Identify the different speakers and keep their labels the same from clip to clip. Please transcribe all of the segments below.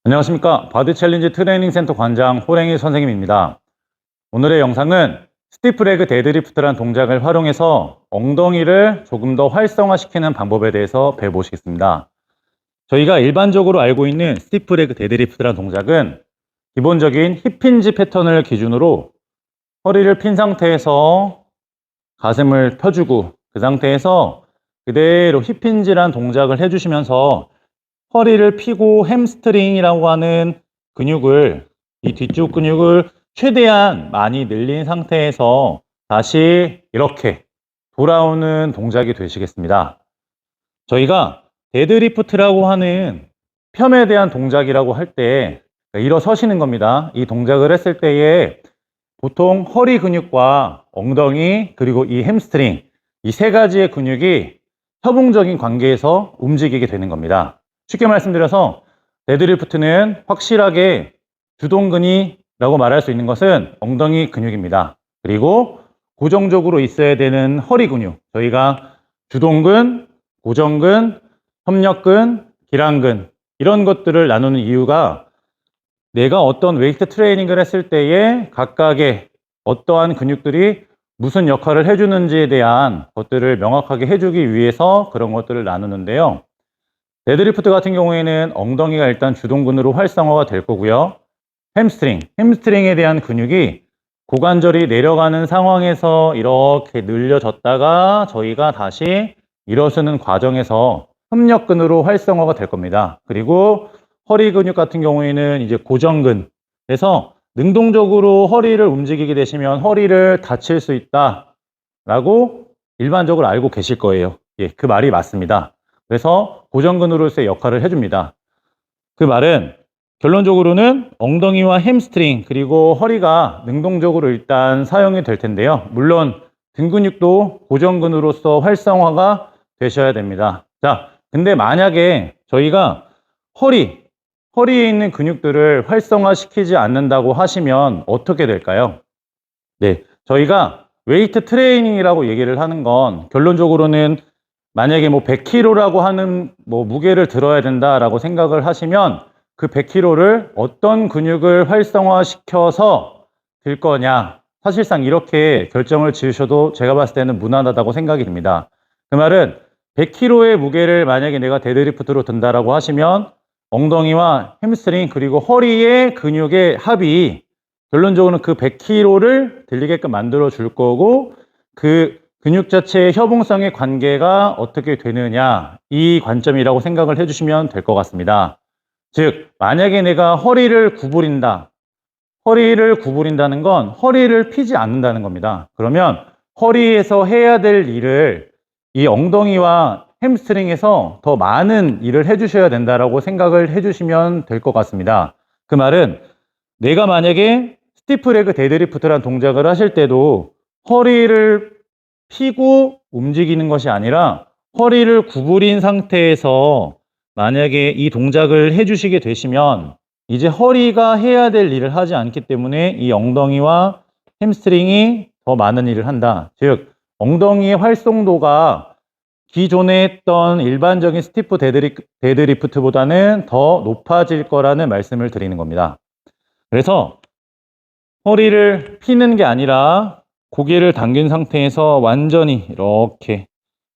Speaker 1: 안녕하십니까. 바디 챌린지 트레이닝 센터 관장 호랭이 선생님입니다. 오늘의 영상은 스티프레그 데드리프트라는 동작을 활용해서 엉덩이를 조금 더 활성화시키는 방법에 대해서 배워보시겠습니다. 저희가 일반적으로 알고 있는 스티프레그 데드리프트라는 동작은 기본적인 힙힌지 패턴을 기준으로 허리를 핀 상태에서 가슴을 펴주고 그 상태에서 그대로 힙힌지라는 동작을 해주시면서 허리를 펴고 햄스트링이라고 하는 근육을, 이 뒤쪽 근육을 최대한 많이 늘린 상태에서 다시 이렇게 돌아오는 동작이 되시겠습니다. 저희가 데드리프트라고 하는 펌에 대한 동작이라고 할 때 일어서시는 겁니다. 이 동작을 했을 때에 보통 허리 근육과 엉덩이 그리고 이 햄스트링, 이 세 가지의 근육이 협응적인 관계에서 움직이게 되는 겁니다. 쉽게 말씀드려서 데드리프트는 확실하게 주동근이라고 말할 수 있는 것은 엉덩이 근육입니다. 그리고 고정적으로 있어야 되는 허리 근육, 저희가 주동근, 고정근, 협력근, 기랑근 이런 것들을 나누는 이유가 내가 어떤 웨이트 트레이닝을 했을 때에 각각의 어떠한 근육들이 무슨 역할을 해주는지에 대한 것들을 명확하게 해주기 위해서 그런 것들을 나누는데요. 데드리프트 같은 경우에는 엉덩이가 일단 주동근으로 활성화가 될 거고요. 햄스트링에 대한 근육이 고관절이 내려가는 상황에서 이렇게 늘려졌다가 저희가 다시 일어서는 과정에서 협력근으로 활성화가 될 겁니다. 그리고 허리 근육 같은 경우에는 이제 고정근, 그래서 능동적으로 허리를 움직이게 되시면 허리를 다칠 수 있다라고 일반적으로 알고 계실 거예요. 예, 그 말이 맞습니다. 그래서 고정근으로서의 역할을 해줍니다. 그 말은 결론적으로는 엉덩이와 햄스트링 그리고 허리가 능동적으로 일단 사용이 될 텐데요. 물론 등 근육도 고정근으로서 활성화가 되셔야 됩니다. 자, 근데 만약에 저희가 허리에 있는 근육들을 활성화시키지 않는다고 하시면 어떻게 될까요? 네, 저희가 웨이트 트레이닝이라고 얘기를 하는 건 결론적으로는 만약에 100kg라고 하는 무게를 들어야 된다라고 생각을 하시면 그 100kg를 어떤 근육을 활성화시켜서 들 거냐, 사실상 이렇게 결정을 지으셔도 제가 봤을 때는 무난하다고 생각이 듭니다. 그 말은 100kg의 무게를 만약에 내가 데드리프트로 든다라고 하시면 엉덩이와 햄스트링 그리고 허리의 근육의 합이 결론적으로는 그 100kg를 들리게끔 만들어 줄 거고, 그 근육 자체의 협응성의 관계가 어떻게 되느냐, 이 관점이라고 생각을 해주시면 될 것 같습니다. 즉 만약에 내가 허리를 구부린다는 건 허리를 펴지 않는다는 겁니다. 그러면 허리에서 해야 될 일을 이 엉덩이와 햄스트링에서 더 많은 일을 해주셔야 된다라고 생각을 해주시면 될 것 같습니다. 그 말은 내가 만약에 스티프레그 데드리프트라는 동작을 하실 때도 허리를 펴고 움직이는 것이 아니라 허리를 구부린 상태에서 만약에 이 동작을 해주시게 되시면 이제 허리가 해야 될 일을 하지 않기 때문에 이 엉덩이와 햄스트링이 더 많은 일을 한다. 즉 엉덩이의 활성도가 기존에 했던 일반적인 스티프 데드리프트보다는 더 높아질 거라는 말씀을 드리는 겁니다. 그래서 허리를 피는 게 아니라 고개를 당긴 상태에서 완전히 이렇게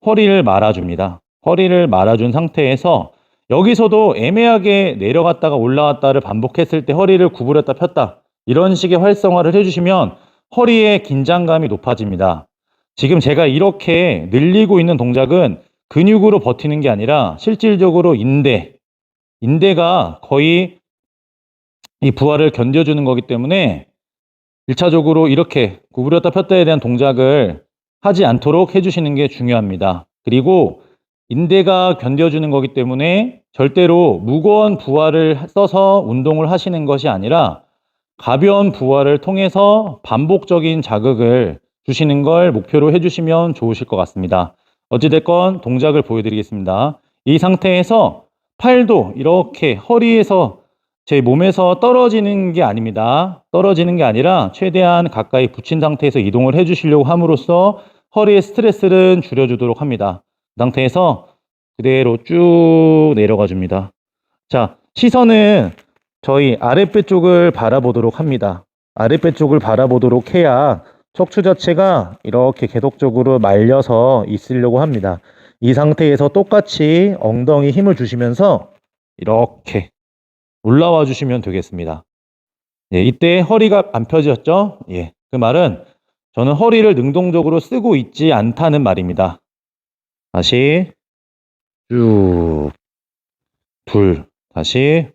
Speaker 1: 허리를 말아줍니다. 허리를 말아준 상태에서 여기서도 애매하게 내려갔다가 올라갔다를 반복했을 때 허리를 구부렸다 폈다 이런 식의 활성화를 해주시면 허리의 긴장감이 높아집니다. 지금 제가 이렇게 늘리고 있는 동작은 근육으로 버티는 게 아니라 실질적으로 인대가 거의 이 부하를 견뎌주는 거기 때문에 1차적으로 이렇게 구부렸다 폈다에 대한 동작을 하지 않도록 해주시는 게 중요합니다. 그리고 인대가 견뎌주는 거기 때문에 절대로 무거운 부하를 써서 운동을 하시는 것이 아니라 가벼운 부하를 통해서 반복적인 자극을 주시는 걸 목표로 해주시면 좋으실 것 같습니다. 어찌됐건 동작을 보여드리겠습니다. 이 상태에서 팔도 이렇게 허리에서 제 몸에서 떨어지는 게 아닙니다. 떨어지는 게 아니라 최대한 가까이 붙인 상태에서 이동을 해주시려고 함으로써 허리의 스트레스를 줄여주도록 합니다. 그 상태에서 그대로 쭉 내려가 줍니다. 자, 시선은 저희 아랫배 쪽을 바라보도록 합니다. 아랫배 쪽을 바라보도록 해야 척추 자체가 이렇게 계속적으로 말려서 있으려고 합니다. 이 상태에서 똑같이 엉덩이 힘을 주시면서 이렇게 올라와 주시면 되겠습니다. 예, 이때 허리가 안 펴졌죠? 예, 그 말은 저는 허리를 능동적으로 쓰고 있지 않다는 말입니다. 다시 쭉, 둘, 다시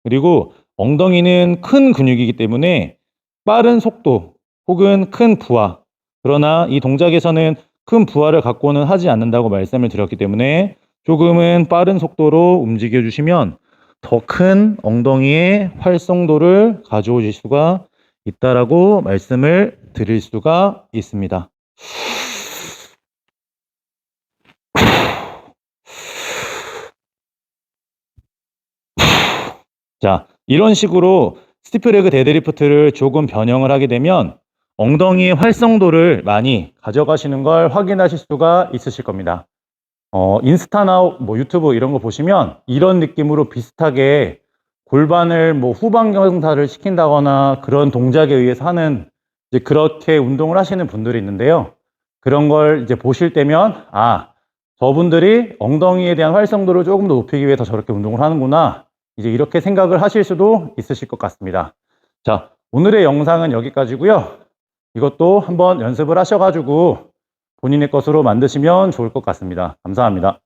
Speaker 1: 그리고 엉덩이는 큰 근육이기 때문에 빠른 속도 혹은 큰 부하, 그러나 이 동작에서는 큰 부하를 갖고는 하지 않는다고 말씀을 드렸기 때문에 조금은 빠른 속도로 움직여 주시면 더 큰 엉덩이의 활성도를 가져오실 수가 있다라고 말씀을 드릴 수가 있습니다. 자, 이런 식으로 스티프레그 데드리프트를 조금 변형을 하게 되면 엉덩이의 활성도를 많이 가져가시는 걸 확인하실 수가 있으실 겁니다. 인스타나 뭐 유튜브 이런 거 보시면 이런 느낌으로 비슷하게 골반을 뭐 후방 경사를 시킨다거나 그런 동작에 의해서 하는 이제 그렇게 운동을 하시는 분들이 있는데요. 그런 걸 이제 보실 때면 저분들이 엉덩이에 대한 활성도를 조금 더 높이기 위해서 저렇게 운동을 하는구나. 이제 이렇게 생각을 하실 수도 있으실 것 같습니다. 자, 오늘의 영상은 여기까지고요. 이것도 한번 연습을 하셔가지고 본인의 것으로 만드시면 좋을 것 같습니다. 감사합니다.